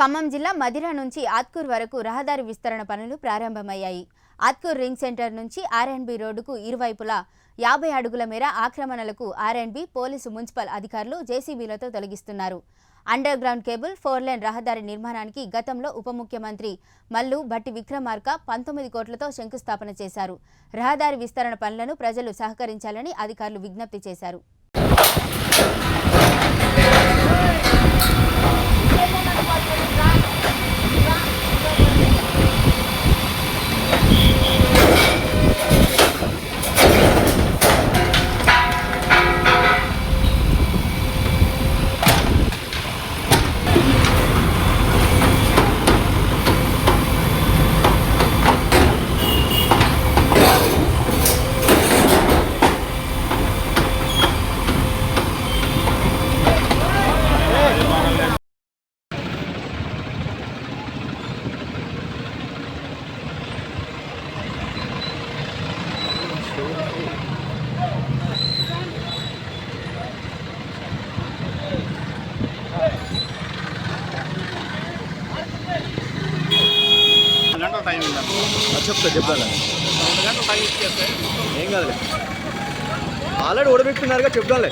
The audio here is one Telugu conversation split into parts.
ఖమ్మం జిల్లా మదిర నుంచి ఆత్కూర్ వరకు రహదారి విస్తరణ పనులు ప్రారంభమయ్యాయి. ఆత్కూర్ రింగ్ సెంటర్ నుంచి ఆర్ఎండ్బి రోడ్డుకు ఇరువైపులా 50 అడుగుల మేర ఆక్రమణలకు ఆర్ఎండ్బి పోలీసు మున్సిపల్ అధికారులు జేసీబీలతో తొలగిస్తున్నారు. అండర్ గ్రౌండ్ కేబుల్ 4 లేన్ రహదారి నిర్మాణానికి గతంలో ఉప ముఖ్యమంత్రి మల్లు భట్టి విక్రమార్క 19 కోట్లతో శంకుస్థాపన చేశారు. రహదారి విస్తరణ పనులను ప్రజలు సహకరించాలని అధికారులు విజ్ఞప్తి చేశారు. చెప్పాలి ఏం కాదులే ఆల్రెడీ ఓడబెట్టుకున్నారుగా చెప్తాలే.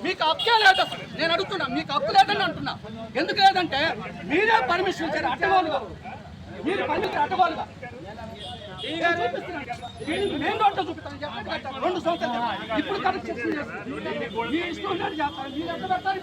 మీకు హక్కే లేదు అసలు. నేను అడుగుతున్నా, మీకు హక్కు లేదని అంటున్నా. ఎందుకు లేదంటే మీరే పర్మిషన్ ఇచ్చారు అడ్డవాళ్ళుగా, మీరు పర్మిషన్ అడ్డవాళ్ళుగా మెయిన్ రోడ్లో చూపిస్తాను 2 సంవత్సరాలు ఇప్పుడు కరెక్ట్ మీ ఇష్టం ఉన్నట్టు చేస్తారు. మీరు ఎంత పెడతారు?